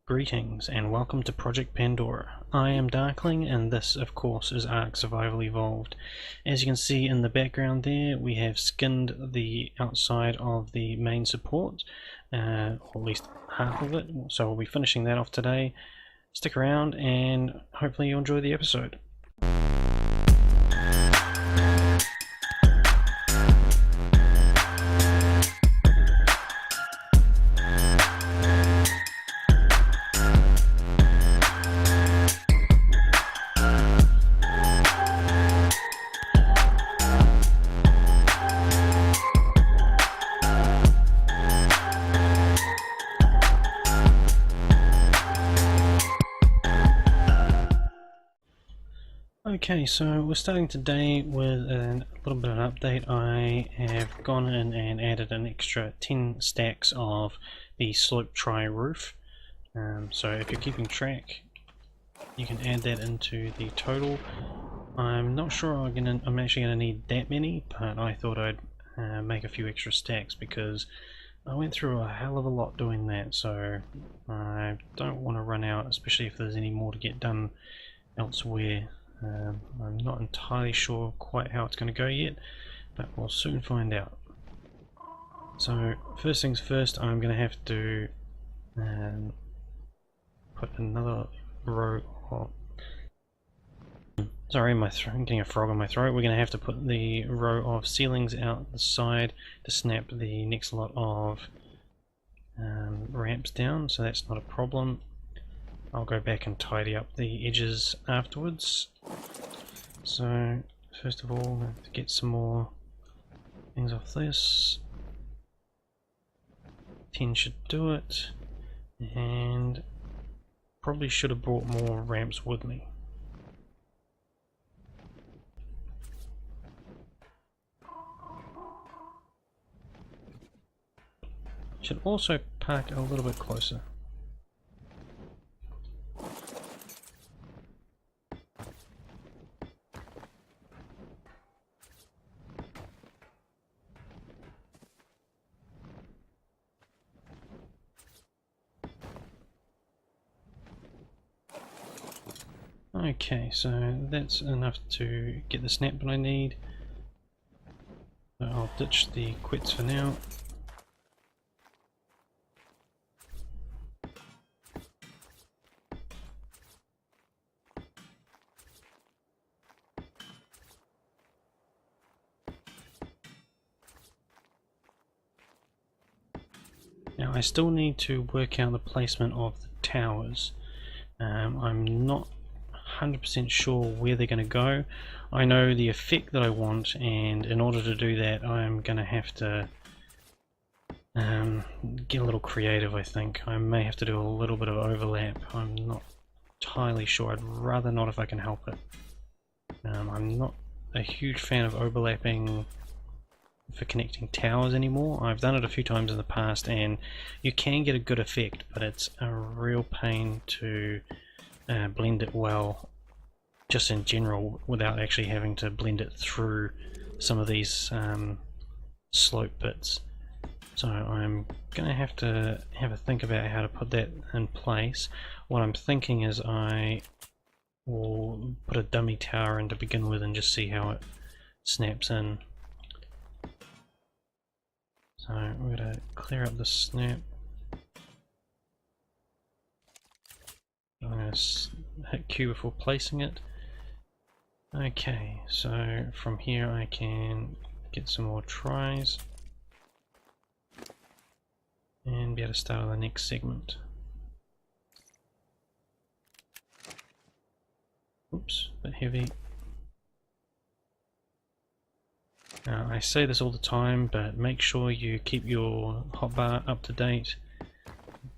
Greetings and welcome to Project Pandora. I am Darkling and this of course is Ark Survival Evolved. As you can see in the background there, we have skinned the outside of the main support, or at least half of it, so we'll be finishing that off today. Stick around and hopefully you'll enjoy the episode. Okay, so we're starting today with a little bit of an update. I have gone in and added an extra 10 stacks of the slope tri roof. So if you're keeping track, you can add that into the total. I'm not sure I'm actually going to need that many, but I thought I'd make a few extra stacks because I went through a hell of a lot doing that, so I don't want to run out, especially if there's any more to get done elsewhere. I'm not entirely sure quite how it's going to go yet, but we'll soon find out. So first things first, I'm going to have to put another row of... Sorry, I'm getting a frog in my throat. We're going to have to put the row of ceilings out the side to snap the next lot of ramps down, so that's not a problem. I'll go back and tidy up the edges afterwards. So first of all, I have to get some more things off this. 10 should do it, and probably should have brought more ramps with me. Should also park a little bit closer. Okay, so that's enough to get the snap that I need. So I'll ditch the quits for now. Now I still need to work out the placement of the towers. I'm not 100% sure where they're going to go. I know the effect that I want, and in order to do that I'm going to have to get a little creative. I think I may have to do a little bit of overlap. I'm not entirely sure. I'd rather not if I can help it. I'm not a huge fan of overlapping for connecting towers anymore. I've done it a few times in the past and you can get a good effect, but it's a real pain to blend it well just in general without actually having to blend it through some of these slope bits. So I'm going to have a think about how to put that in place. What I'm thinking is I will put a dummy tower in to begin with and just see how it snaps in. So we're going to clear up the snap. I'm going to hit Q before placing it. Okay, so from here I can get some more tries and be able to start on the next segment. Oops, a bit heavy. Now, I say this all the time, but make sure you keep your hotbar up to date. It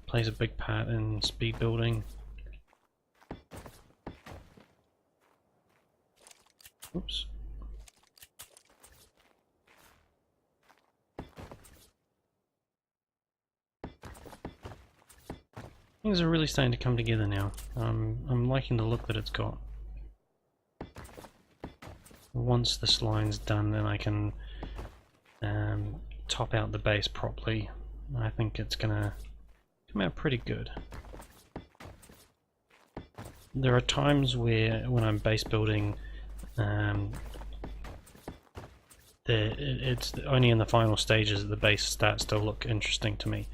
plays a big part in speed building. Oops. Things are really starting to come together now. I'm liking the look that it's got. Once this line's done, then I can top out the base properly. I think it's gonna come out pretty good. there are times where when I'm base building, it's only in the final stages that the base starts to look interesting to me.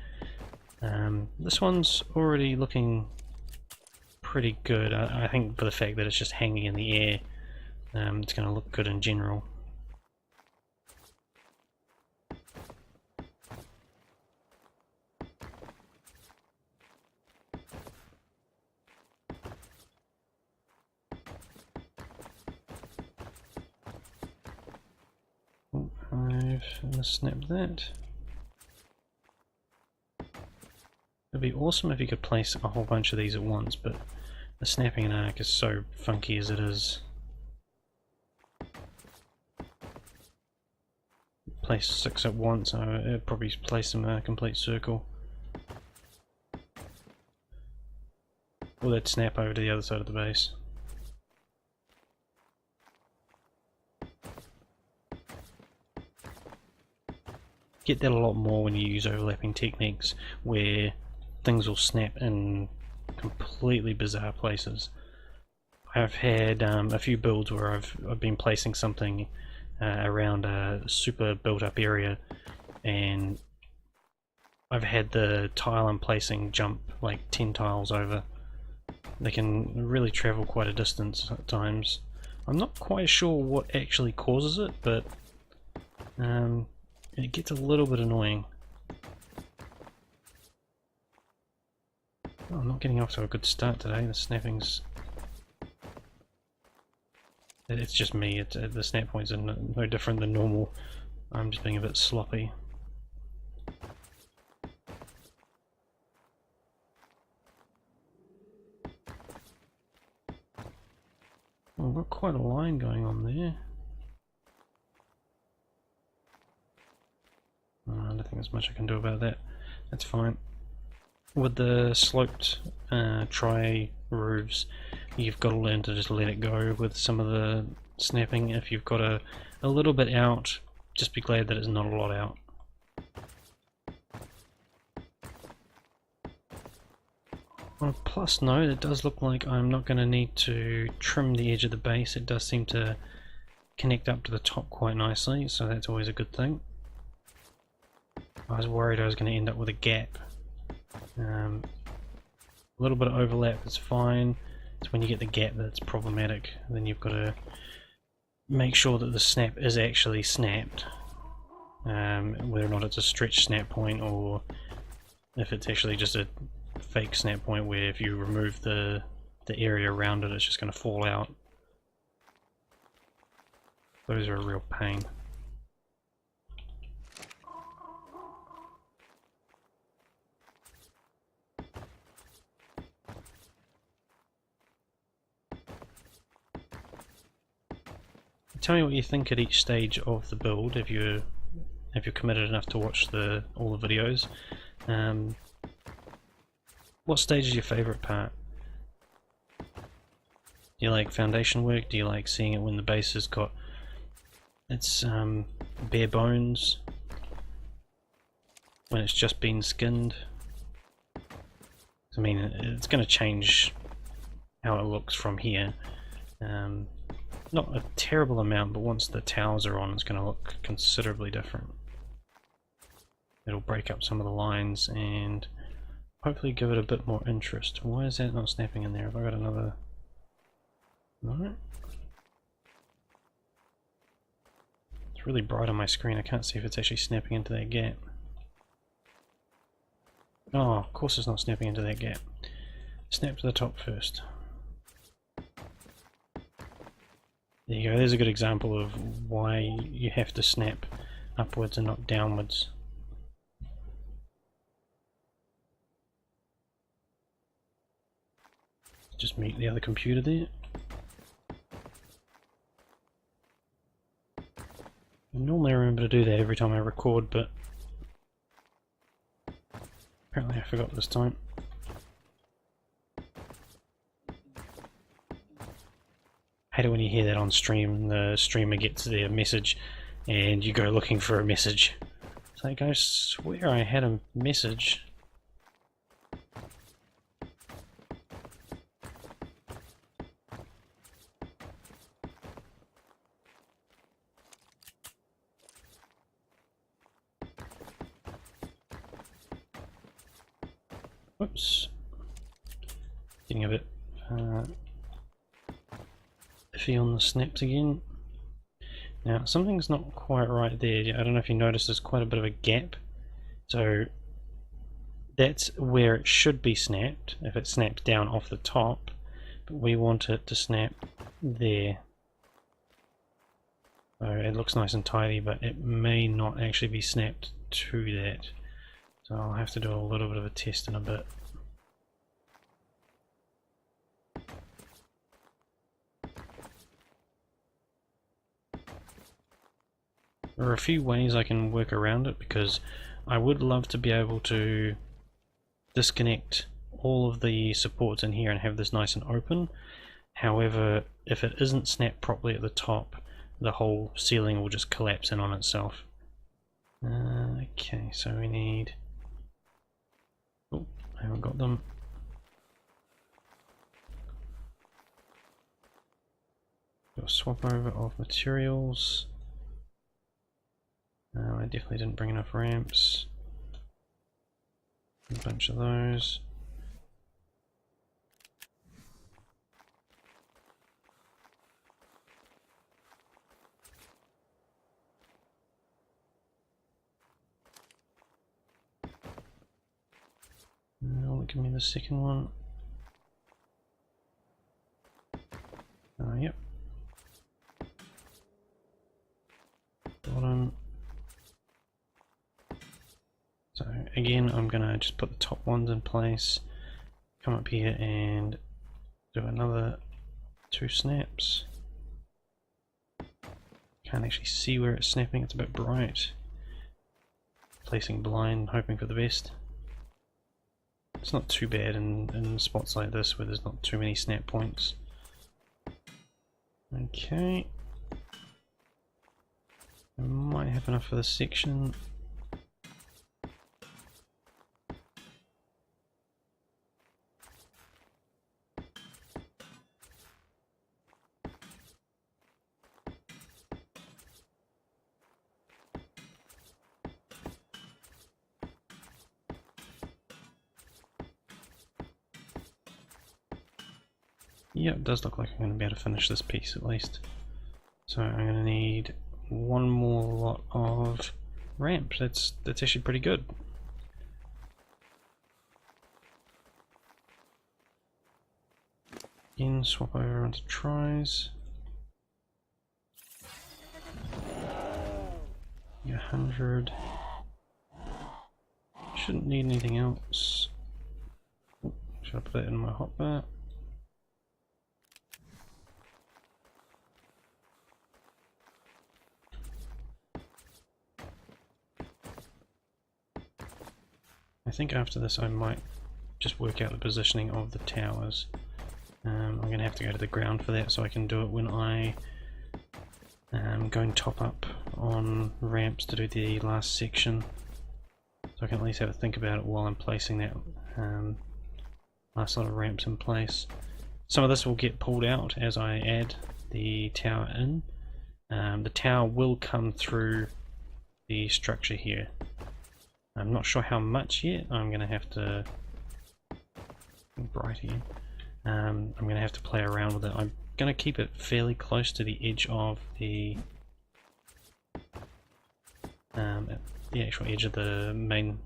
This one's already looking pretty good. I think for the fact that it's just hanging in the air, it's going to look good in general. I'm going to snap that. It'd be awesome if you could place a whole bunch of these at once, but the snapping in Ark is so funky as it is. Place 6 at once, I'd probably place them in a complete circle. Or they'd snap over to the other side of the base. Get that a lot more when you use overlapping techniques where things will snap in completely bizarre places. I've had a few builds where I've been placing something around a super built up area, and I've had the tile I'm placing jump like 10 tiles over. They can really travel quite a distance at times. I'm not quite sure what actually causes it, but it gets a little bit annoying. Oh, I'm not getting off to a good start today. The snapping's... It's just me. The snap points are no different than normal. I'm just being a bit sloppy. Oh, we've got quite a line going on there. I don't think there's much I can do about that. That's fine. With the sloped tri-roofs, you've got to learn to just let it go with some of the snapping. If you've got a little bit out, just be glad that it's not a lot out. On a plus note, it does look like I'm not going to need to trim the edge of the base. It does seem to connect up to the top quite nicely, so that's always a good thing. I was worried I was going to end up with a gap. A little bit of overlap is fine. It's when you get the gap that's problematic. Then you've got to make sure that the snap is actually snapped, whether or not it's a stretch snap point or if it's actually just a fake snap point where if you remove the area around it, it's just going to fall out. Those are a real pain. Tell me what you think at each stage of the build if you're committed enough to watch all the videos. What stage is your favourite part? Do you like foundation work? Do you like seeing it when the base has got its bare bones? When it's just been skinned? I mean, it's going to change how it looks from here. Not a terrible amount, but once the towers are on, it's going to look considerably different. It'll break up some of the lines and hopefully give it a bit more interest. Why is that not snapping in there? Have I got another... No? It's really bright on my screen. I can't see if it's actually snapping into that gap. Oh, of course it's not snapping into that gap. Snap to the top first. There you go, there's a good example of why you have to snap upwards and not downwards. Just mute the other computer there. Normally I remember to do that every time I record, but apparently I forgot this time. I hate it when you hear that on stream and the streamer gets their message and you go looking for a message. It's like, I swear I had a message. Whoops. Getting a bit iffy on the snaps again. Now, something's not quite right there. I don't know if you noticed there's quite a bit of a gap. So that's where it should be snapped, if it snaps down off the top, but we want it to snap there. So it looks nice and tidy, but it may not actually be snapped to that. So I'll have to do a little bit of a test in a bit. There are a few ways I can work around it, because I would love to be able to disconnect all of the supports in here and have this nice and open. However, if it isn't snapped properly at the top, the whole ceiling will just collapse in on itself. Okay, so we need... Oh, I haven't got them. Got a swap over of materials. I definitely didn't bring enough ramps. A bunch of those. Now give me the second one. Yep. Bottom. So again, I'm gonna just put the top ones in place, come up here and do another 2 snaps. Can't actually see where it's snapping, it's a bit bright. Placing blind, hoping for the best. It's not too bad in spots like this where there's not too many snap points. Okay. I might have enough for this section. Yeah, it does look like I'm going to be able to finish this piece at least. So I'm going to need one more lot of ramps. That's actually pretty good. Again, swap over onto tries. 100. Shouldn't need anything else. Should I put that in my hotbar? I think after this I might just work out the positioning of the towers. I'm going to have to go to the ground for that, so I can do it when I go and top up on ramps to do the last section. So I can at least have a think about it while I'm placing that last lot of ramps in place. Some of this will get pulled out as I add the tower in. The tower will come through the structure here. I'm not sure how much yet. I'm going to have to... bright again. I'm going to have to play around with it. I'm going to keep it fairly close to the edge of the actual edge of the main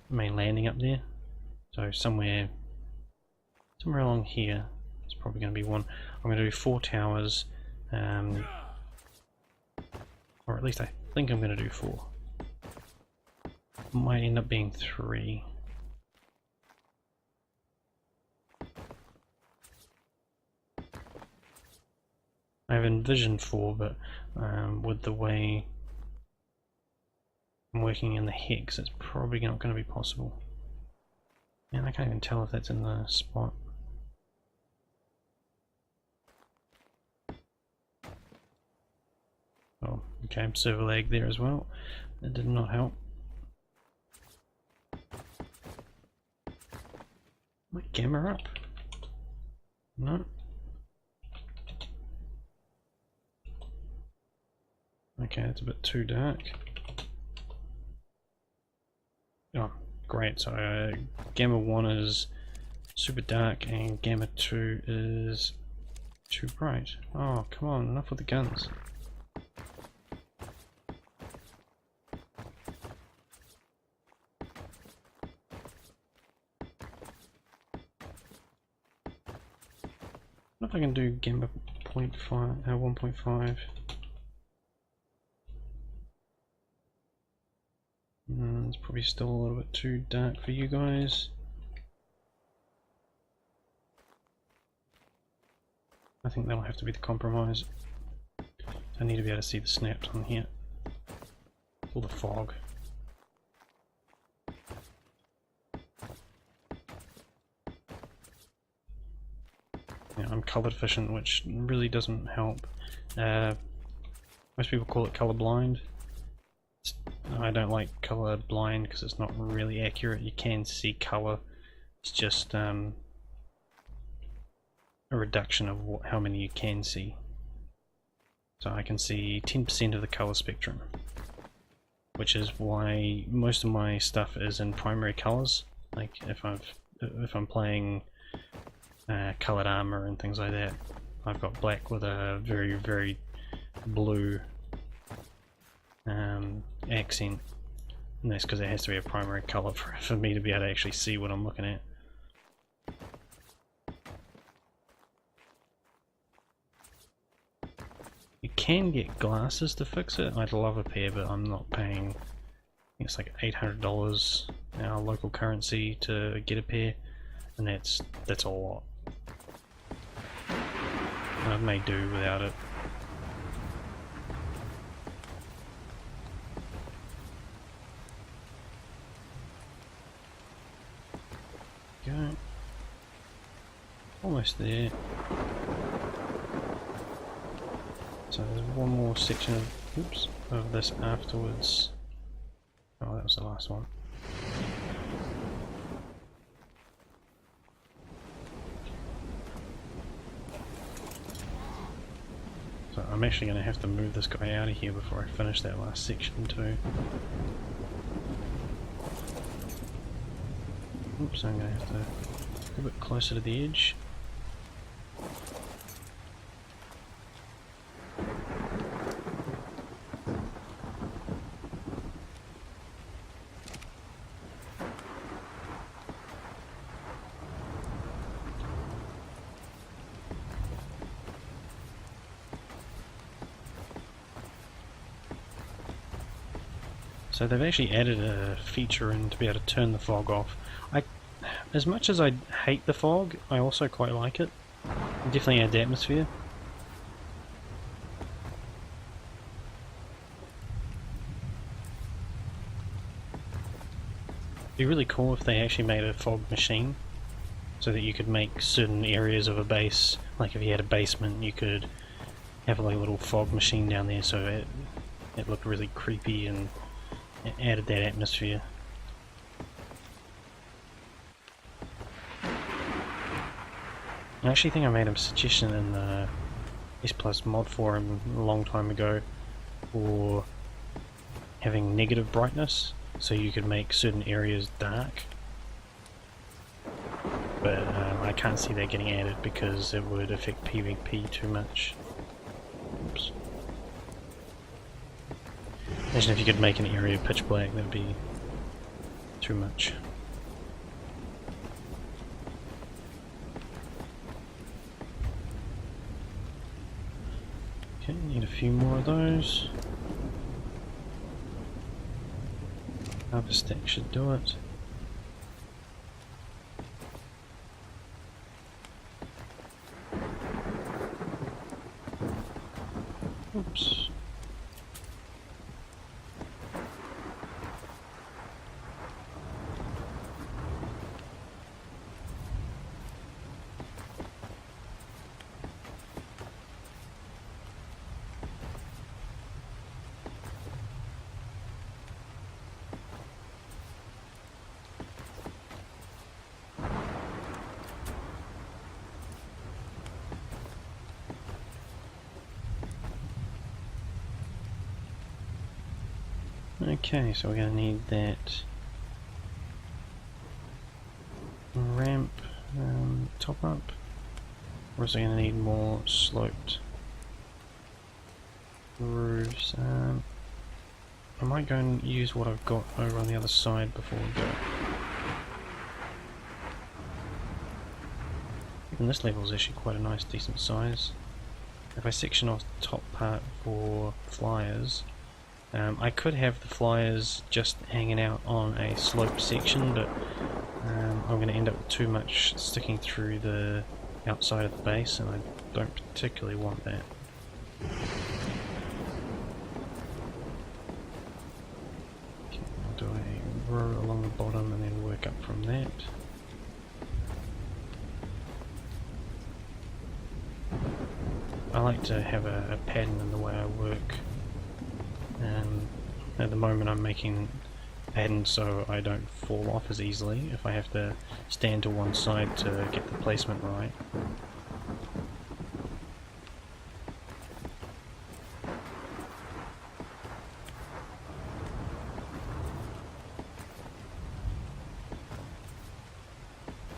landing up there. So somewhere along here. It's probably going to be one. I'm going to do 4 towers, or at least I think I'm going to do 4. Might end up being 3. I've envisioned 4, but with the way I'm working in the hex, it's probably not going to be possible. And I can't even tell if that's in the spot. Oh, okay, server lag there as well. That did not help. My camera up? No. Okay, that's a bit too dark. Oh, Great, so Gamma 1 is super dark and Gamma 2 is too bright. Oh, come on, enough with the guns. What if I can do Gamma 0.5, 1.5? It's probably still a little bit too dark for you guys. I think that'll have to be the compromise. I need to be able to see the snaps on here. Or the fog. Yeah, I'm color deficient, which really doesn't help. Most people call it colorblind. I don't like color blind because it's not really accurate. You can see color. It's just a reduction of how many you can see. So I can see 10% of the color spectrum, which is why most of my stuff is in primary colors. Like if I'm playing colored armor and things like that, I've got black with a very blue accent, and that's because it has to be a primary color for me to be able to actually see what I'm looking at. You can get glasses to fix it. I'd love a pair, but I'm not paying, I think it's like $800 our local currency to get a pair, and that's a lot. I may do without it. Go. Almost there. So there's one more section of this afterwards. Oh, that was the last one. So I'm actually going to have to move this guy out of here before I finish that last section too. Oops, I'm going to have to go a bit closer to the edge. So they've actually added a feature in to be able to turn the fog off. As much as I hate the fog, I also quite like it. It definitely adds atmosphere. It'd be really cool if they actually made a fog machine, so that you could make certain areas of a base, like if you had a basement, you could have like a little fog machine down there, so it looked really creepy and it added that atmosphere. I actually think I made a suggestion in the S Plus mod forum a long time ago for having negative brightness, so you could make certain areas dark. But I can't see that getting added because it would affect PvP too much. Oops. Imagine if you could make an area pitch black, that would be too much. Okay, need a few more of those. Half a stack should do it. Oops. Okay, so we're going to need that top up? Or is it going to need more sloped roofs? I might go and use what I've got over on the other side before we go. And this level is actually quite a nice, decent size. If I section off the top part for flyers, I could have the flyers just hanging out on a sloped section, but I'm going to end up with too much sticking through the outside of the base, and I don't particularly want that. Okay, I'll do a row along the bottom and then work up from that. I like to have a pattern in the way I work. At the moment I'm making patterns so I don't fall off as easily if I have to stand to one side to get the placement right.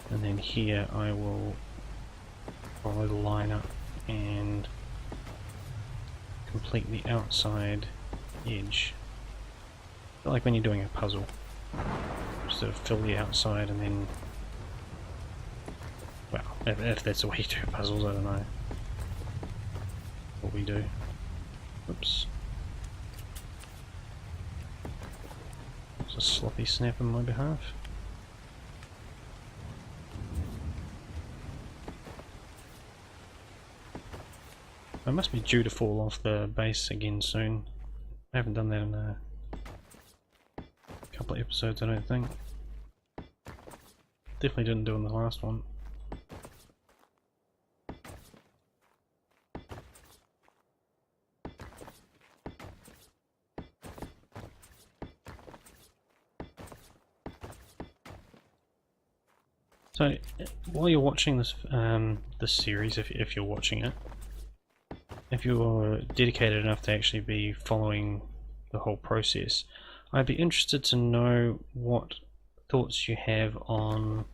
And then here I will follow the line up and complete the outside edge. Like when you're doing a puzzle, sort of fill the outside and then, well, if that's the way you do puzzles, I don't know what we do. Oops. It's a sloppy snap on my behalf. I must be due to fall off the base again soon. I haven't done that in a couple of episodes, I don't think. Definitely didn't do in the last one. So, while you're watching this this series, if you're watching it, if you're dedicated enough to actually be following the whole process, I'd be interested to know what thoughts you have on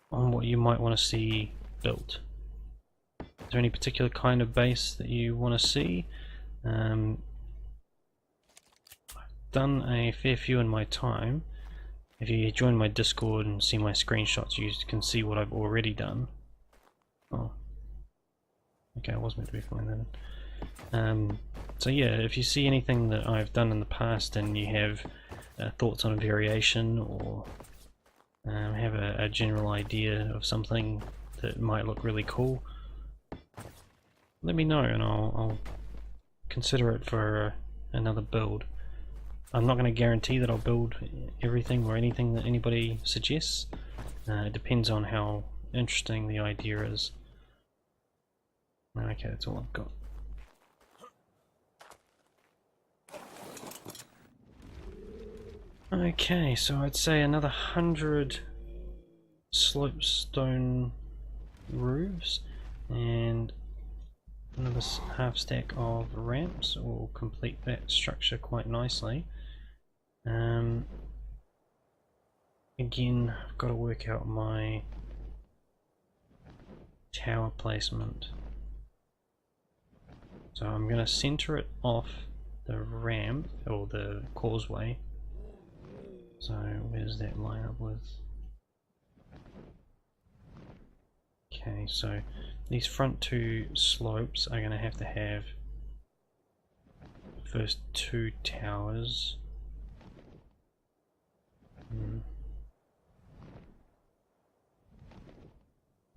what you might want to see built. Is there any particular kind of base that you want to see? I've done a fair few in my time. If you join my Discord and see my screenshots, you can see what I've already done. Oh. Okay, I was meant to be filling that in. So yeah, if you see anything that I've done in the past and you have thoughts on a variation, or have a general idea of something that might look really cool, let me know and I'll consider it for another build. I'm not going to guarantee that I'll build everything or anything that anybody suggests. It depends on how interesting the idea is. Okay, that's all I've got. Okay, so I'd say another 100 slope stone roofs and another half stack of ramps will complete that structure quite nicely. Again, I've got to work out my tower placement. So I'm going to center it off the ramp, or the causeway. So where's that line up with? Okay, so these front two slopes are going to have the first two towers. I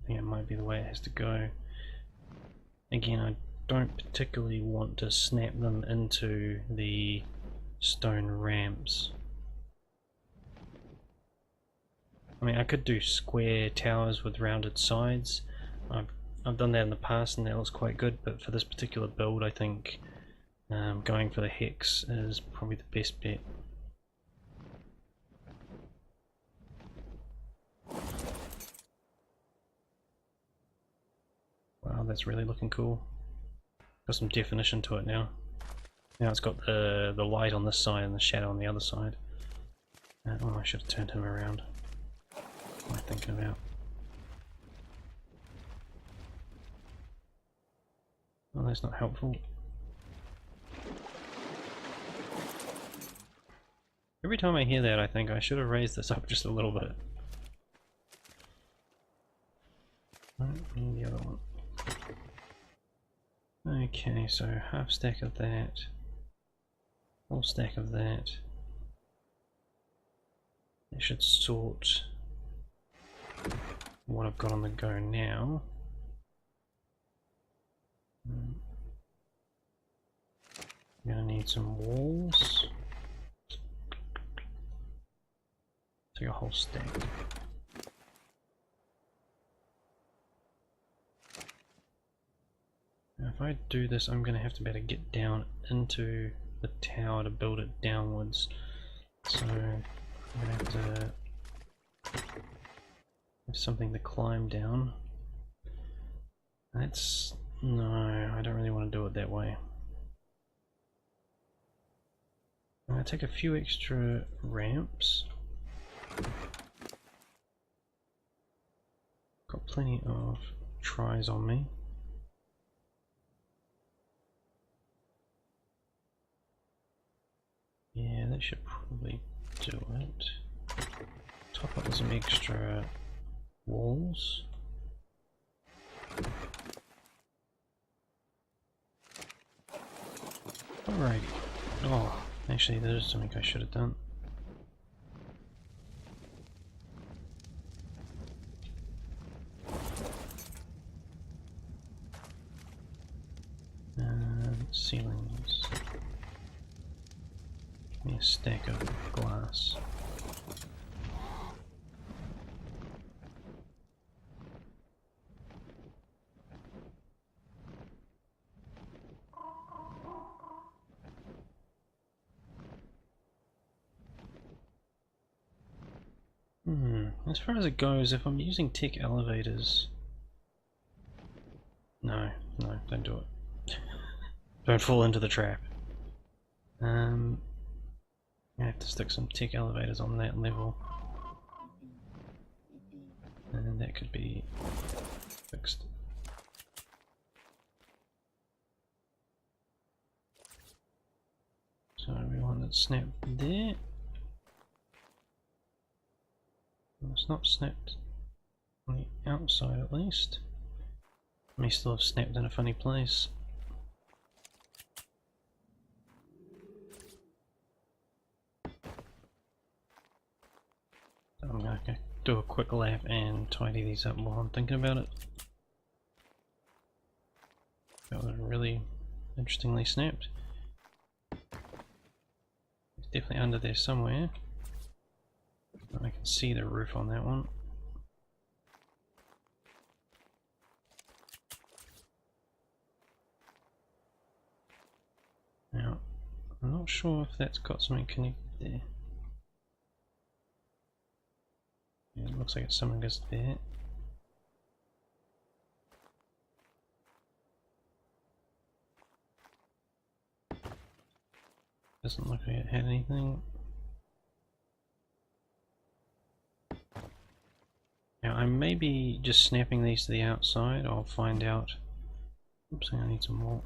think it might be the way it has to go. Again, I don't particularly want to snap them into the stone ramps. I mean, I could do square towers with rounded sides. I've done that in the past and that looks quite good, but for this particular build I think going for the hex is probably the best bet. Wow, that's really looking cool. Got some definition to it now. Now it's got the light on this side and the shadow on the other side. Oh, I should have turned him around. What am I thinking about? Oh, that's not helpful. Every time I hear that, I think I should have raised this up just a little bit. And the other one. Okay, so half stack of that, whole stack of that. It should sort what I've got on the go now. I'm gonna need some walls. Take a whole stack. Now if I do this, I'm gonna have to be able to get down into the tower to build it downwards. So I'm gonna have to have something to climb down. That's... no, I don't really want to do it that way. I'm gonna take a few extra ramps. Got plenty of tries on me. Yeah, that should probably do it. Top up with some extra walls. Alrighty. Oh, actually there's something I should have done. Ceilings. Give me a stack of glass. As far as it goes, if I'm using tech elevators... No, don't do it. Don't fall into the trap. I have to stick some tech elevators on that level. And that could be fixed. So we want it snapped there. It's not snapped on the outside at least. It may still have snapped in a funny place. I'm going to do a quick lap and tidy these up while I'm thinking about it. That was really interestingly snapped. It's definitely under there somewhere. I can see the roof on that one. Now, I'm not sure if that's got something connected there. Yeah, it looks like it's something just there. Doesn't look like it had anything. Now I may be just snapping these to the outside. I'll find out. Oops, I need some more.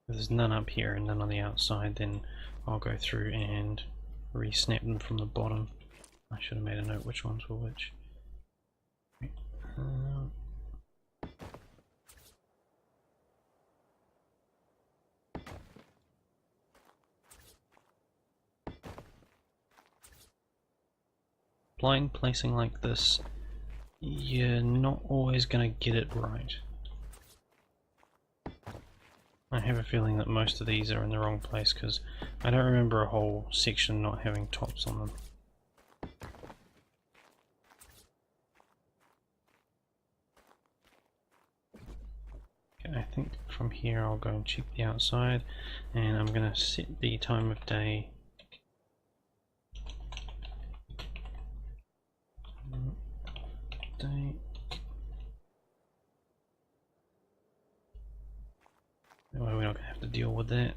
If there's none up here and none on the outside, then I'll go through and re-snap them from the bottom. I should have made a note which ones were which. Blind placing like this, you're not always going to get it right. I have a feeling that most of these are in the wrong place because I don't remember a whole section not having tops on them. Okay, I think from here I'll go and check the outside, and I'm going to set the time of day update. That way we're not going to have to deal with that.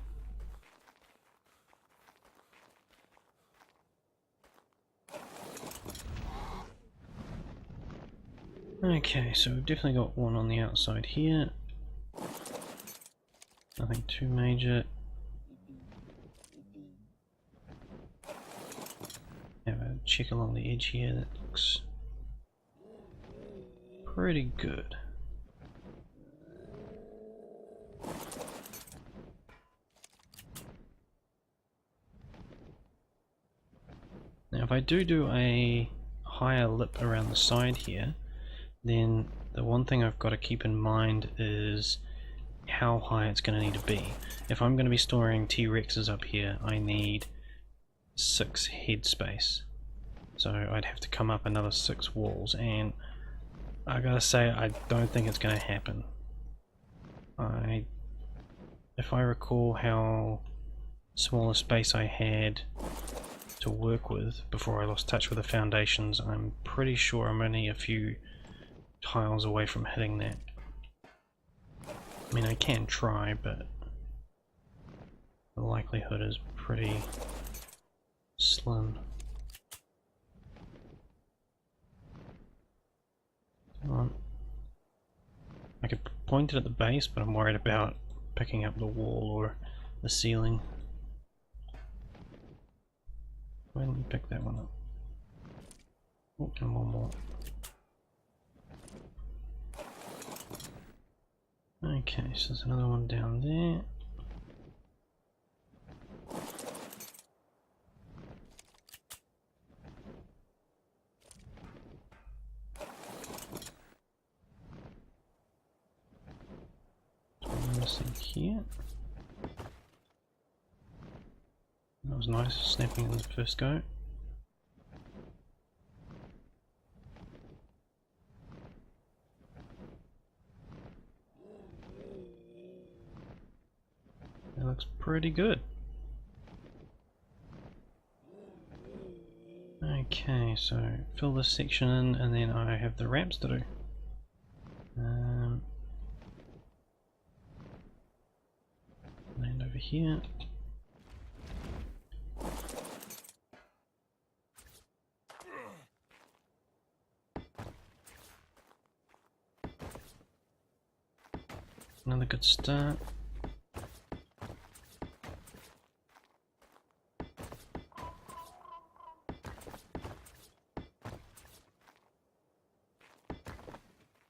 Okay, so we've definitely got one on the outside here. Nothing too major. Have a check along the edge here, that looks pretty good. Now if I do a higher lip around the side here, then the one thing I've got to keep in mind is how high it's going to need to be. If I'm going to be storing T-Rexes up here, I need 6 head space. So I'd have to come up another 6 walls, and I gotta say, I don't think it's going to happen. If I recall how small a space I had to work with before I lost touch with the foundations, I'm pretty sure I'm only a few tiles away from hitting that. I mean, I can try, but the likelihood is pretty slim. Come on. I could point it at the base, but I'm worried about picking up the wall or the ceiling. Why didn't you pick that one up? Oh, and one more. Okay, so there's another one down there. Missing here. That was nice, snapping in the first go. That looks pretty good. Okay, so fill this section in, and then I have the ramps to do. Land over here. Another good start.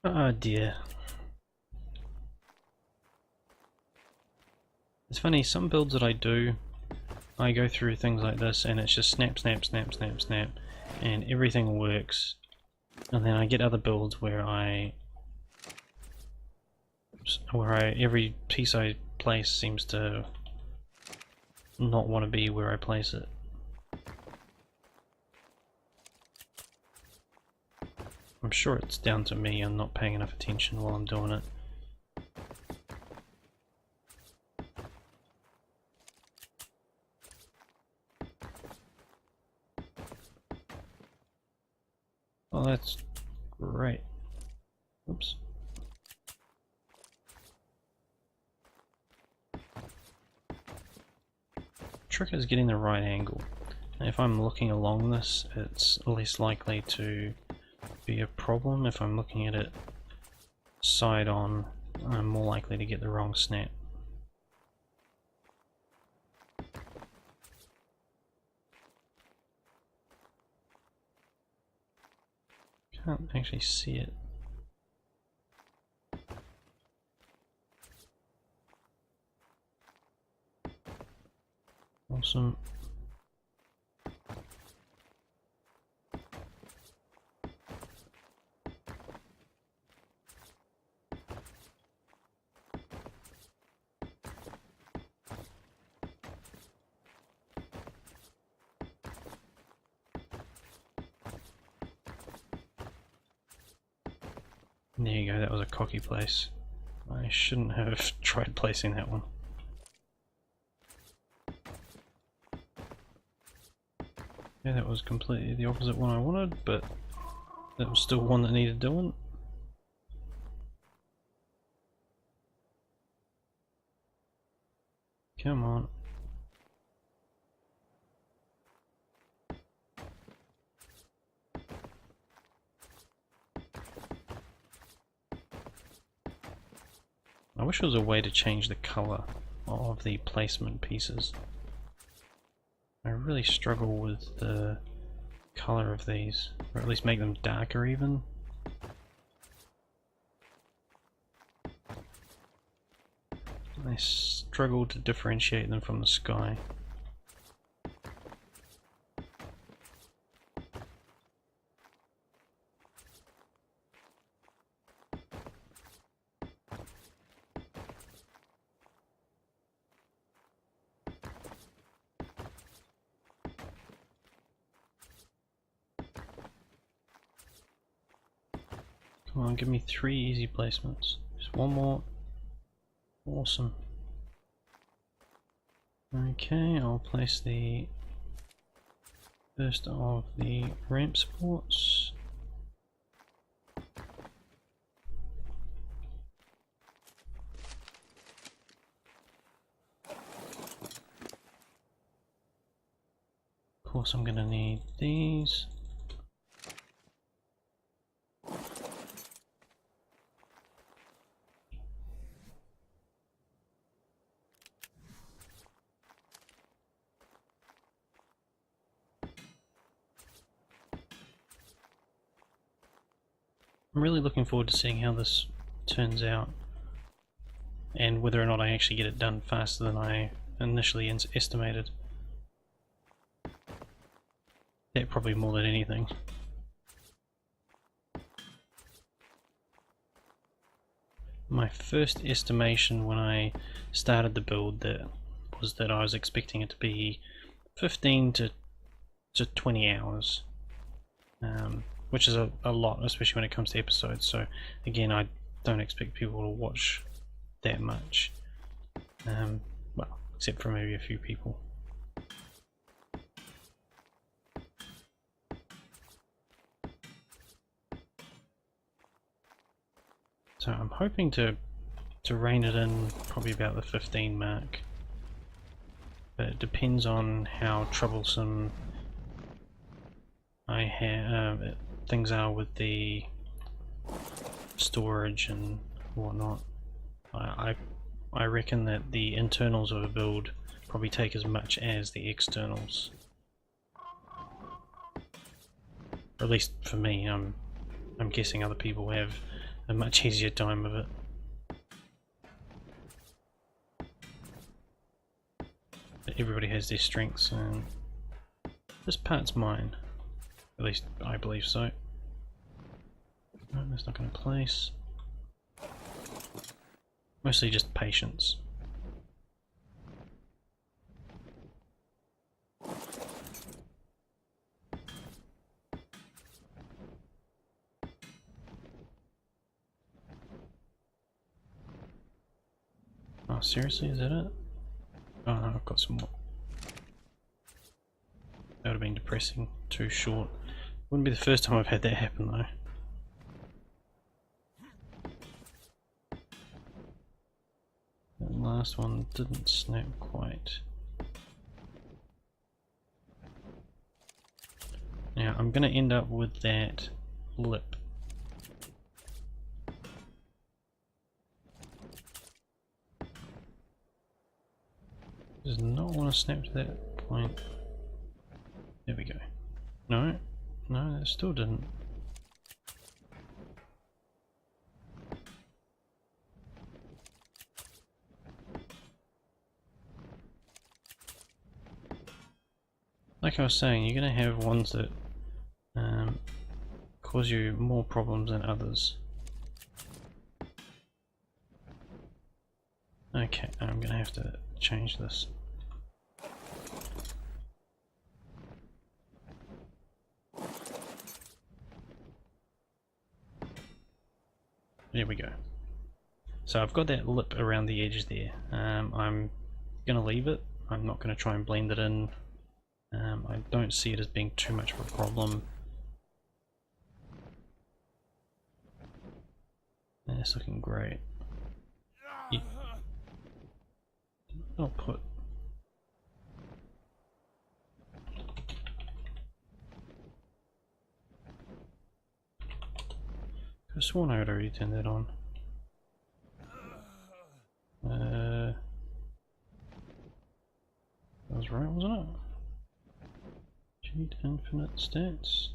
Oh dear. It's funny, some builds that I do, I go through things like this and it's just snap, snap, snap, snap, snap, and everything works. And then I get other builds where every piece I place seems to not want to be where I place it. I'm sure it's down to me and not paying enough attention while I'm doing it. Oh, that's great. Oops. Trick is getting the right angle. If I'm looking along this, it's less likely to be a problem. If I'm looking at it side on, I'm more likely to get the wrong snap. Can't actually see it. Awesome. There you go, that was a cocky place. I shouldn't have tried placing that one. Yeah, that was completely the opposite one I wanted, but That was still one that needed doing. Come on. I wish there was a way to change the colour of the placement pieces. I really struggle with the colour of these, or at least make them darker even. I struggle to differentiate them from the sky. Come on, give me 3 easy placements. Just one more. Awesome. Okay, I'll place the first of the ramp supports. Of course, I'm going to need these. I'm really looking forward to seeing how this turns out and whether or not I actually get it done faster than I initially estimated. Yeah, probably more than anything. My first estimation when I started the build was that I was expecting it to be 15 to 20 hours. Which is a lot, especially when it comes to episodes, so again I don't expect people to watch that much, well, except for maybe a few people. So I'm hoping to rein it in probably about the 15 mark, but it depends on how troublesome I have things are with the storage and whatnot. I reckon that the internals of a build probably take as much as the externals. Or at least for me, I'm guessing other people have a much easier time of it. But everybody has their strengths, and this part's mine. At least I believe so. No, that's not going to place. Mostly just patience. Oh, seriously, is that it? Oh no, I've got some more. That would have been depressing. Too short. Wouldn't be the first time I've had that happen though. That last one didn't snap quite. Now I'm going to end up with that lip. Does not want to snap to that point. There we go. No, no, that still didn't. Like I was saying, you're going to have ones that cause you more problems than others. Okay, I'm going to have to change this. There we go. So I've got that lip around the edge there. I'm going to leave it. I'm not going to try and blend it in. I don't see it as being too much of a problem. That's looking great. Yeah. I'll put... I sworn I had already turned that on. That was right, wasn't it? Cheat infinite stats.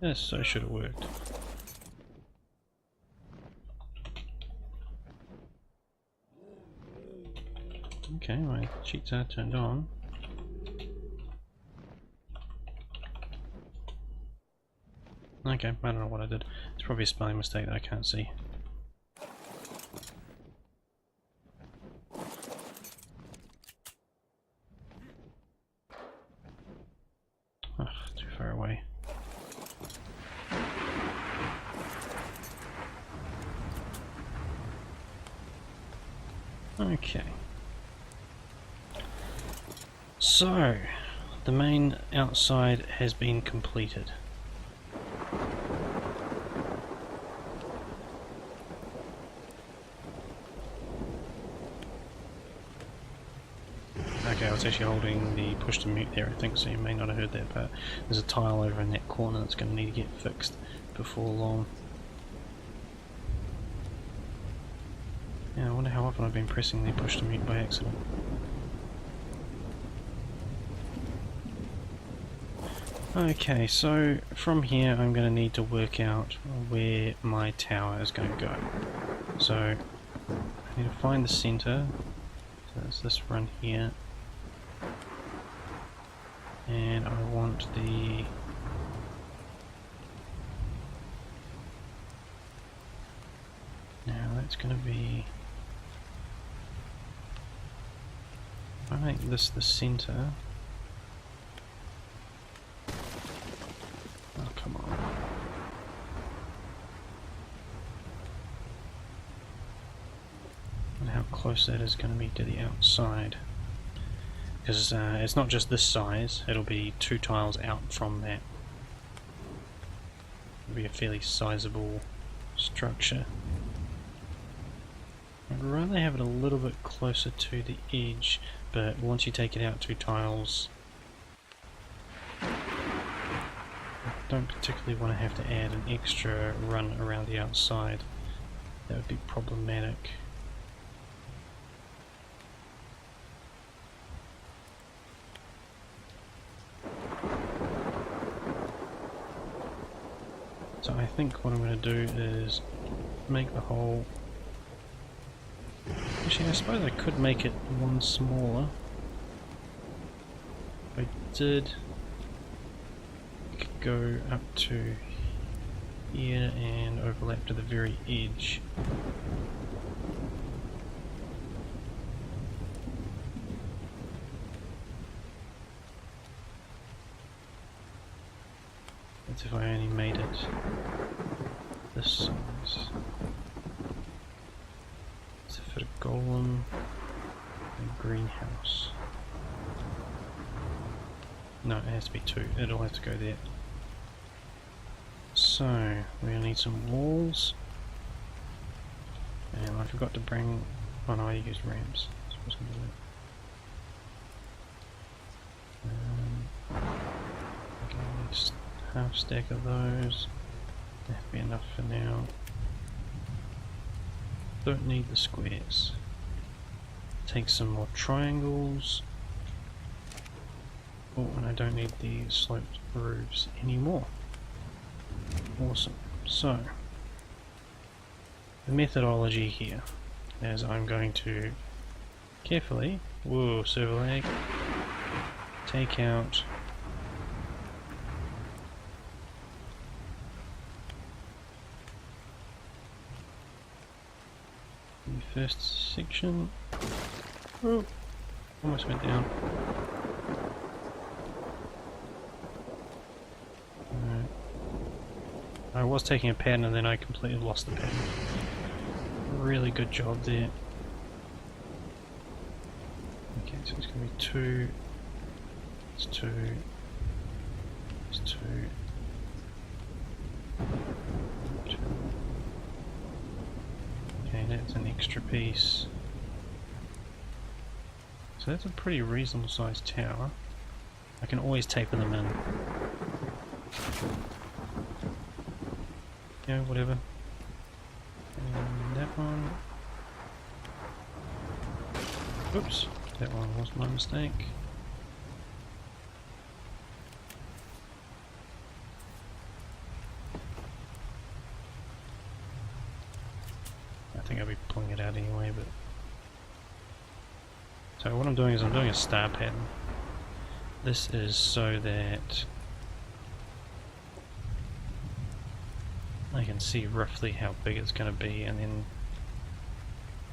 Yes, so should have worked. Okay, my cheats are turned on. Okay, I don't know what I did. It's probably a spelling mistake that I can't see. Ugh, too far away. Okay. So, the main outside has been completed. Okay, I was actually holding the push to mute there, I think, so you may not have heard that, but there's a tile over in that corner that's going to need to get fixed before long. Yeah, I wonder how often I've been pressing the push to mute by accident. Okay, so from here I'm going to need to work out where my tower is going to go. So I need to find the center, so it's this run here, and I want the now that's going to be, if I make this the center. Oh, come on. And how close that is going to be to the outside. Because it's not just this size, it'll be 2 tiles out from that. It'll be a fairly sizable structure. I'd rather have it a little bit closer to the edge, but once you take it out 2 tiles, don't particularly want to have to add an extra run around the outside. That would be problematic. So I think what I'm going to do is make the hole... Actually, I suppose I could make it one smaller. If I did... go up to here and overlap to the very edge. That's if I only made it this size. It's a fit a golem and greenhouse. No, it has to be 2. It'll have to go there. So, we're going to need some walls, and I forgot to bring, oh no, I used ramps, so I was going to do that. Okay, just half stack of those, that'll be enough for now. Don't need the squares. Take some more triangles. Oh, and I don't need the sloped roofs anymore. Awesome. So, the methodology here is I'm going to carefully, whoa, server lag, take out the first section. Oh, almost went down. I was taking a pen and then I completely lost the pen. Really good job there. Okay, so it's going to be 2, it's 2, it's 2, 2. Okay, that's an extra piece. So that's a pretty reasonable sized tower. I can always taper them in. Yeah, whatever. And that one. Oops, that one was my mistake. I think I'll be pulling it out anyway, but... So what I'm doing is I'm doing a star pattern. This is so that I can see roughly how big it's going to be, and then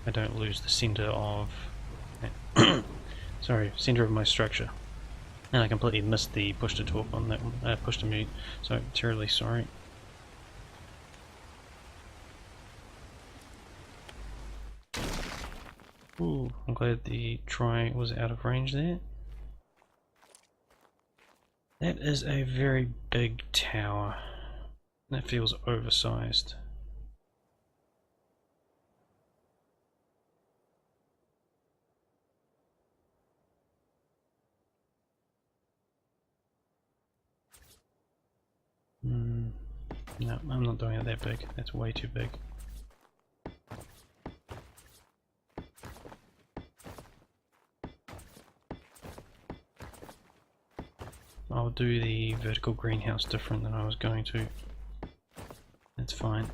I don't lose the center of sorry, center of my structure. And I completely missed the push to talk on that one, push to mute, so I'm terribly sorry. Ooh, I'm glad the try was out of range there. That is a very big tower. That feels oversized. No, I'm not doing it that big. That's way too big. I'll do the vertical greenhouse different than I was going to. That's fine.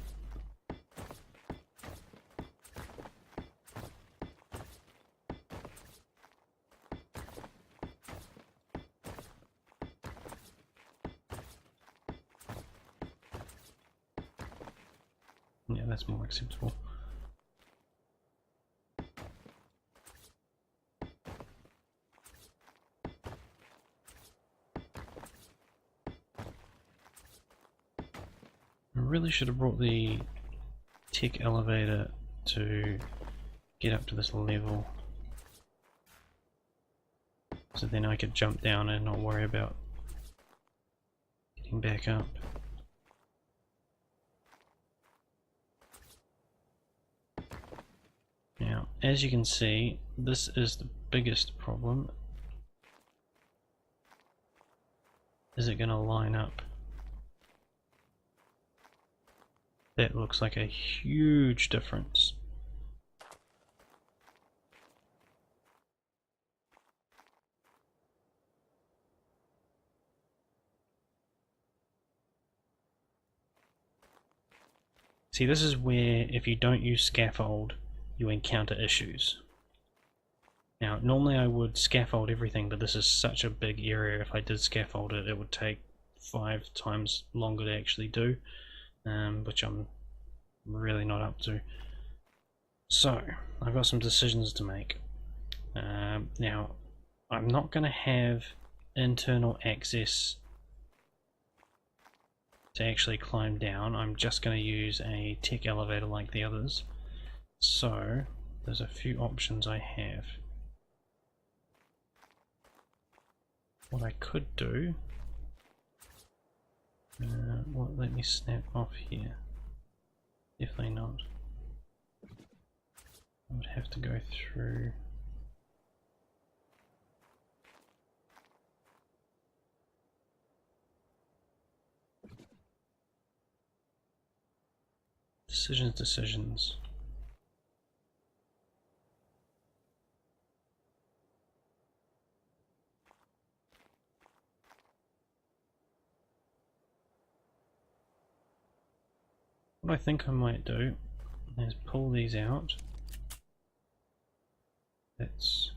Yeah, that's more acceptable. I really should have brought the tech elevator to get up to this level, so then I could jump down and not worry about getting back up. Now, as you can see, this is the biggest problem. Is it going to line up? That looks like a huge difference. See, this is where if you don't use scaffold, you encounter issues. Now, normally I would scaffold everything, but this is such a big area. If I did scaffold it, it would take 5 times longer to actually do, which I'm really not up to. So, I've got some decisions to make. Now, I'm not going to have internal access to actually climb down. I'm just going to use a tech elevator like the others. So, there's a few options I have. What I could do, well, let me snap off here. Definitely not. I would have to go through. Decisions. What I think I might do is pull these out. That's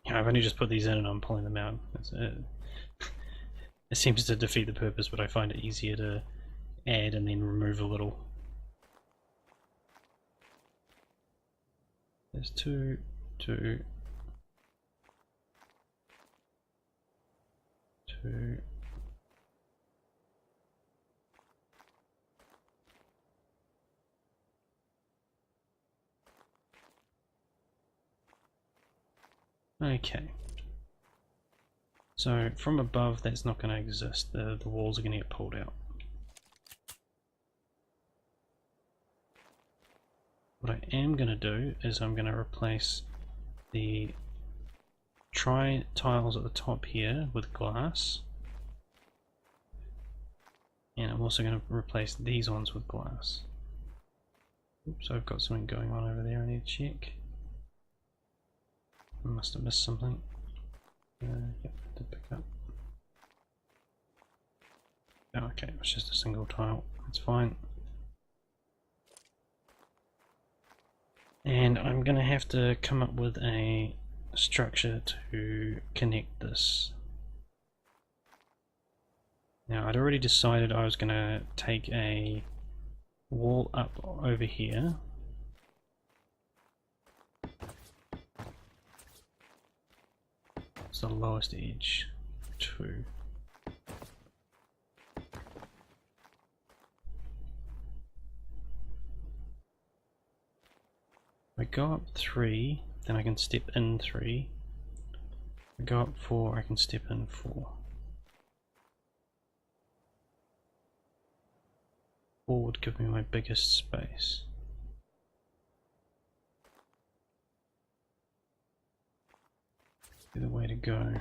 I've only just put these in and I'm pulling them out. It seems to defeat the purpose, but I find it easier to add and then remove a little. There's 2, 2. 2. Okay. So from above that's not going to exist, the walls are going to get pulled out. What I am going to do is I'm going to replace the tiles at the top here with glass, and I'm also going to replace these ones with glass. Oops, I've got something going on over there I need to check. I must have missed something. Yep, to pick up. Oh, okay, it was just a single tile, that's fine. And I'm going to have to come up with a structure to connect this. Now, I'd already decided I was going to take a wall up over here. It's the lowest edge, 2. If I go up 3, then I can step in 3. If I go up 4, I can step in 4. 4 would give me my biggest space. Be the way to go.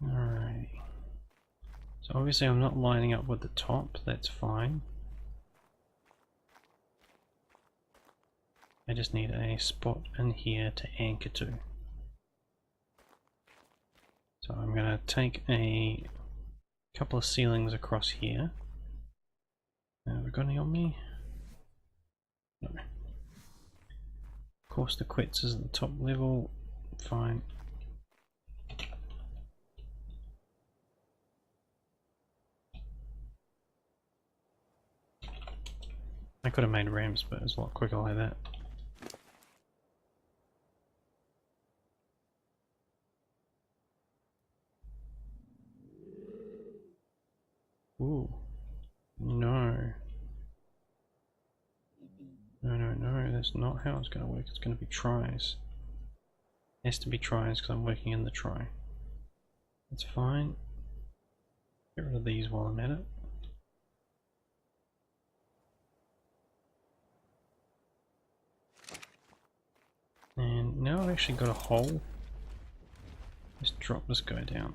Alrighty. So obviously I'm not lining up with the top, that's fine. I just need a spot in here to anchor to. So I'm going to take a couple of ceilings across here. Have I got any on me? No. Of course the quets is at the top level, fine. I could have made ramps, but it's a lot quicker like that. Ooh. No. No, that's not how it's going to work. It's going to be tries. It has to be tries because I'm working in the try. That's fine. Get rid of these while I'm at it. And now I've actually got a hole. Just drop this guy down.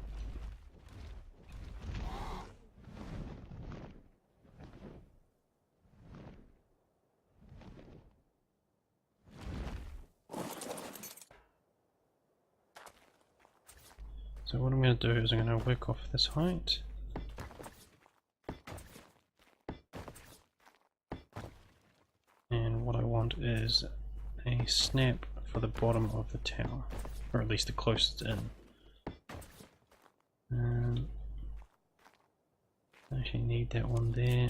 So what I'm going to do is I'm going to work off this height. And what I want is a snap for the bottom of the tower, or at least the closest in. I actually need that one there.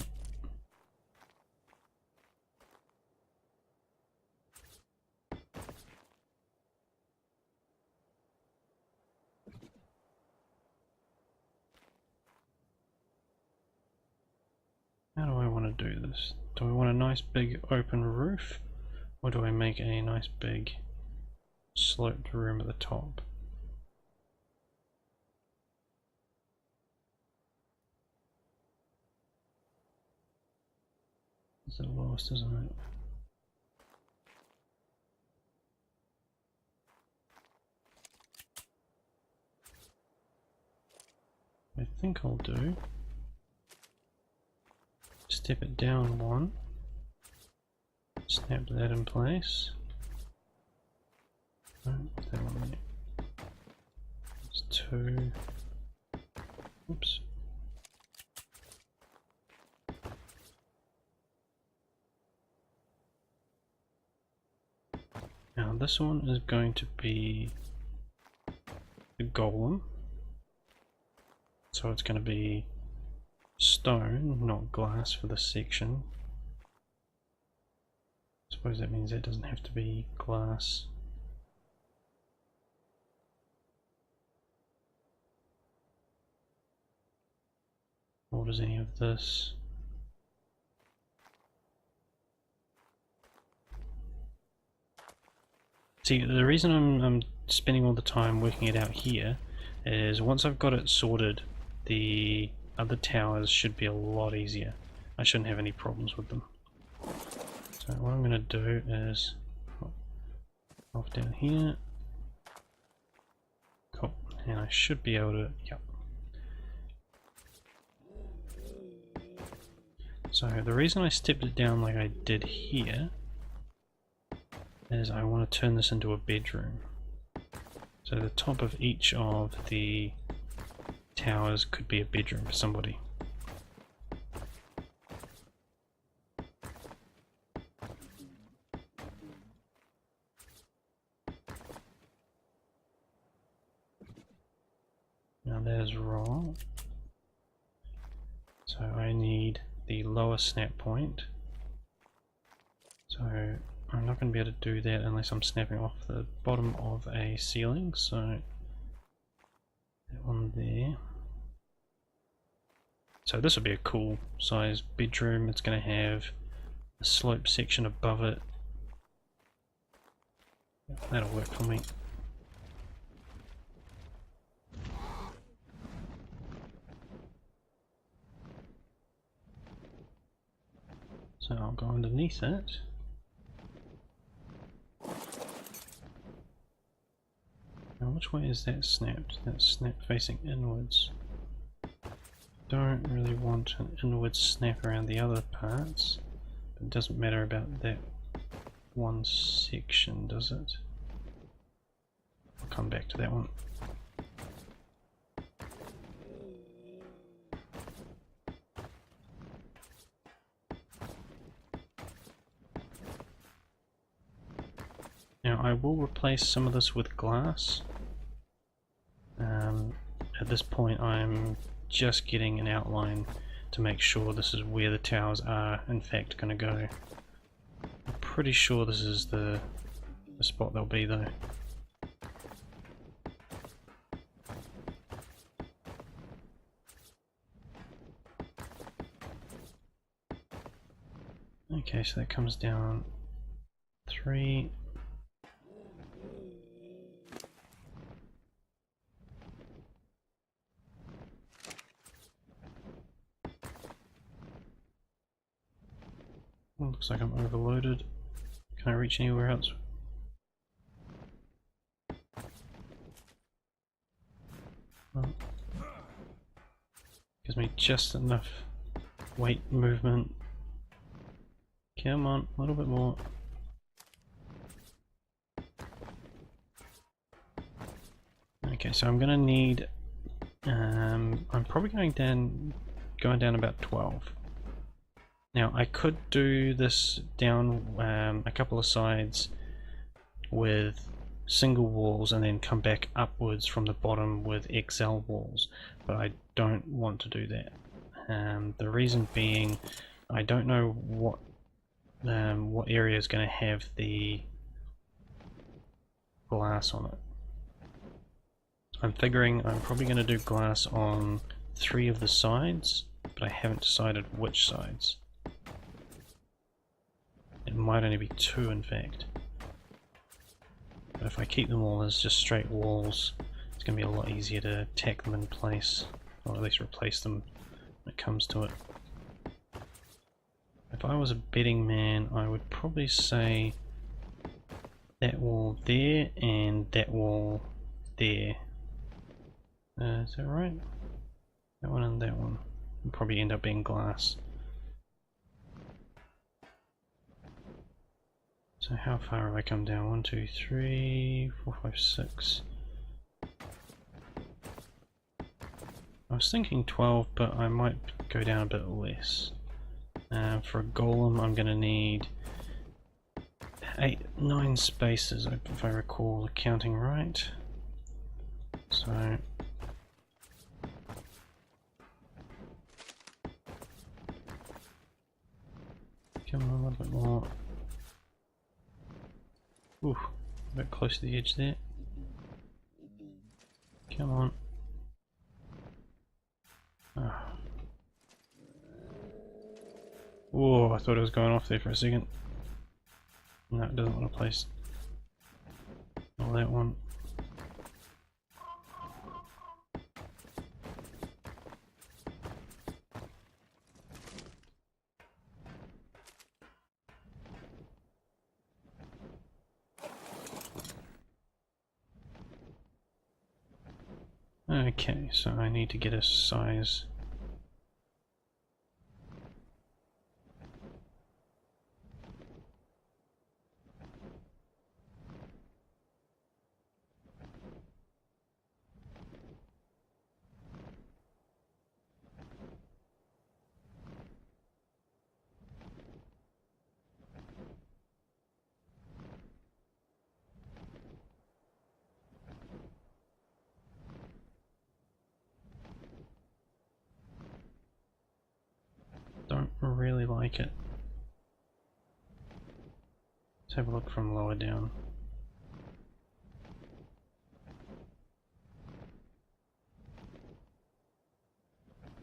How do I want to do this? Do I want a nice big open roof, or do I make a nice big sloped room at the top? It's the lowest, isn't it? I think I'll do. Step it down 1. Snap that in place. No, that one there. It's 2. Oops. Now this one is going to be the golem. So it's going to be stone, not glass for this section. I suppose that means that doesn't have to be glass. Or does any of this? See, the reason I'm spending all the time working it out here is once I've got it sorted, the other towers should be a lot easier. I shouldn't have any problems with them. So what I'm going to do is off down here. Cool. And I should be able to, yep. So the reason I stepped it down like I did here is I want to turn this into a bedroom. So the top of each of the towers could be a bedroom for somebody. Now that is wrong. So I need the lower snap point. So I'm not going to be able to do that unless I'm snapping off the bottom of a ceiling, so that one there. So this will be a cool size bedroom. It's going to have a slope section above it. That'll work for me. So I'll go underneath it. Now which way is that snapped? That's snapped facing inwards. Don't really want an inward snap around the other parts. But it doesn't matter about that one section, does it? I'll come back to that one. Now I will replace some of this with glass. At this point I'm just getting an outline to make sure this is where the towers are in fact going to go. I'm pretty sure this is the spot they'll be though. Okay, so that comes down 3. Looks like I'm overloaded. Can I reach anywhere else? Well, gives me just enough weight movement. Come on, a little bit more. Okay, so I'm gonna need. I'm probably going down about 12. Now I could do this down a couple of sides with single walls and then come back upwards from the bottom with XL walls, but I don't want to do that. The reason being, I don't know what area is going to have the glass on it. I'm figuring I'm probably going to do glass on 3 of the sides, but I haven't decided which sides. It might only be 2 in fact. But if I keep them all as just straight walls, it's going to be a lot easier to tack them in place, or at least replace them when it comes to it. If I was a betting man, I would probably say that wall there and that wall there. Is that right? That one and that one will probably end up being glass. So how far have I come down? 1, 2, 3, 4, 5, 6. I was thinking 12, but I might go down a bit less. For a golem I'm going to need 9 spaces, if I recall the counting right. So Come on, a little bit more. Ooh, a bit close to the edge there. Come on. Oh. Whoa, I thought it was going off there for a second. No, it doesn't want to place. Not that one. Okay, so I need to get a size. Don't really like it. Let's have a look from lower down.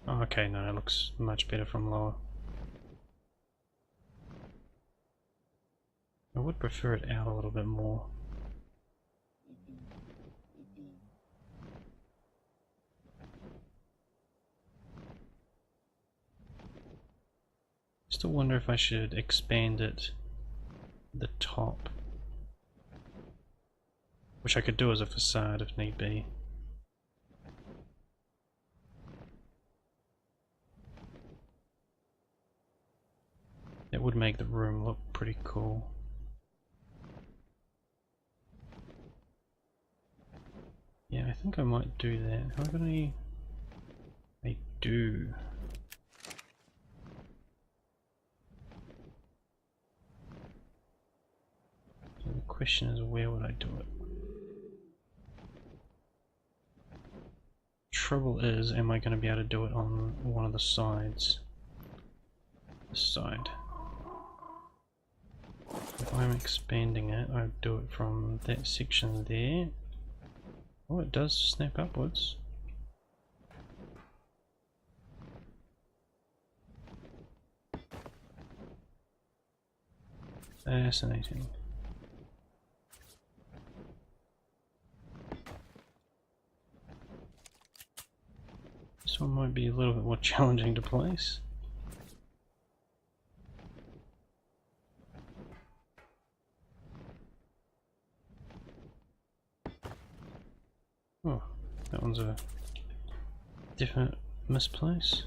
Oh, okay, no, it looks much better from lower. I would prefer it out a little bit more. Still wonder if I should expand it the top, which I could do as a facade if need be. That would make the room look pretty cool. Yeah, I think I might do that. How can I do? So the question is, where would I do it? Trouble is, am I going to be able to do it on one of the sides? This side. If I'm expanding it, I would do it from that section there. Oh, it does snap upwards. Fascinating. This one might be a little bit more challenging to place. Oh, that one's a definite misplace.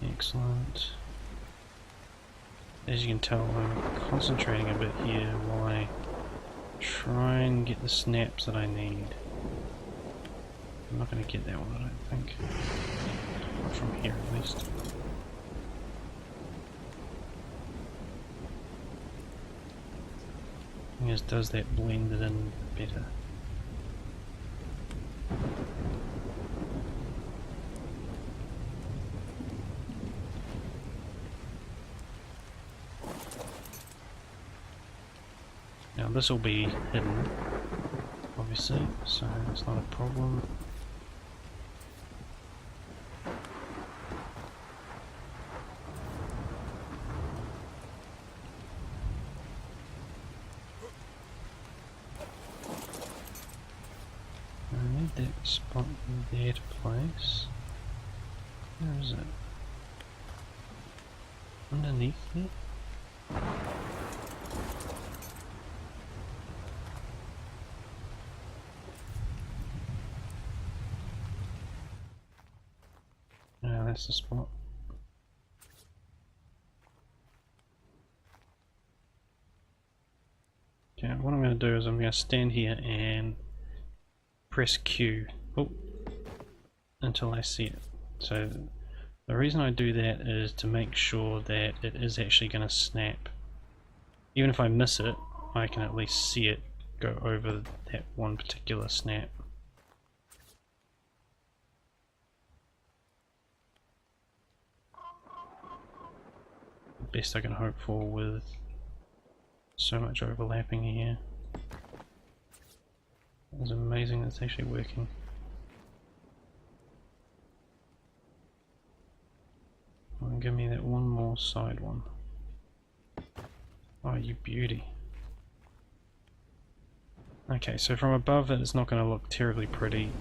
Excellent. As you can tell, I'm concentrating a bit here while I try and get the snaps that I need. I'm not going to get that one, I don't think. From here at least. Thing is, does that blend it in better? Now this will be hidden, obviously, so it's not a problem. I need that spot there to place. Where is it? Underneath it? Yeah, that's the spot. Okay, what I'm going to do is I'm going to stand here and press Q until I see it. So The reason I do that is to make sure that it is actually going to snap. Even if I miss it, I can at least see it go over that one particular snap. Best I can hope for with so much overlapping here. It's amazing that it's actually working. And give me that one more side one. Oh, you beauty. Okay, so from above it's not going to look terribly pretty.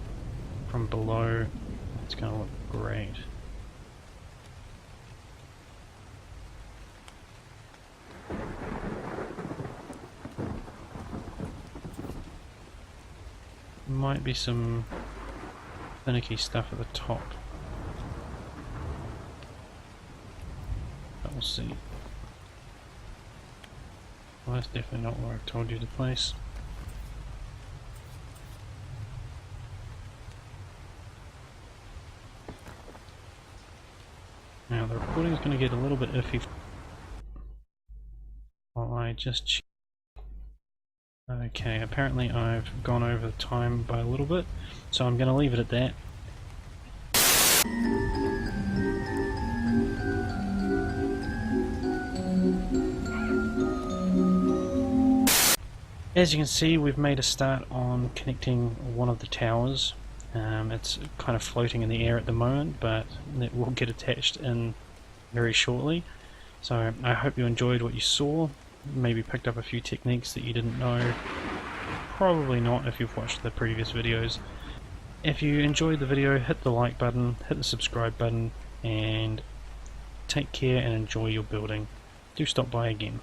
From below it's going to look great. Might be some finicky stuff at the top. But we'll see. Well, that's definitely not where I've told you to place. Now the recording is going to get a little bit iffy while I just check. Okay, apparently I've gone over the time by a little bit, so I'm going to leave it at that. As you can see, we've made a start on connecting one of the towers. It's kind of floating in the air at the moment, but it will get attached in very shortly. So I hope you enjoyed what you saw. Maybe picked up a few techniques that you didn't know. Probably not if you've watched the previous videos. If you enjoyed the video, hit the like button, hit the subscribe button, and take care and enjoy your building. Do stop by again.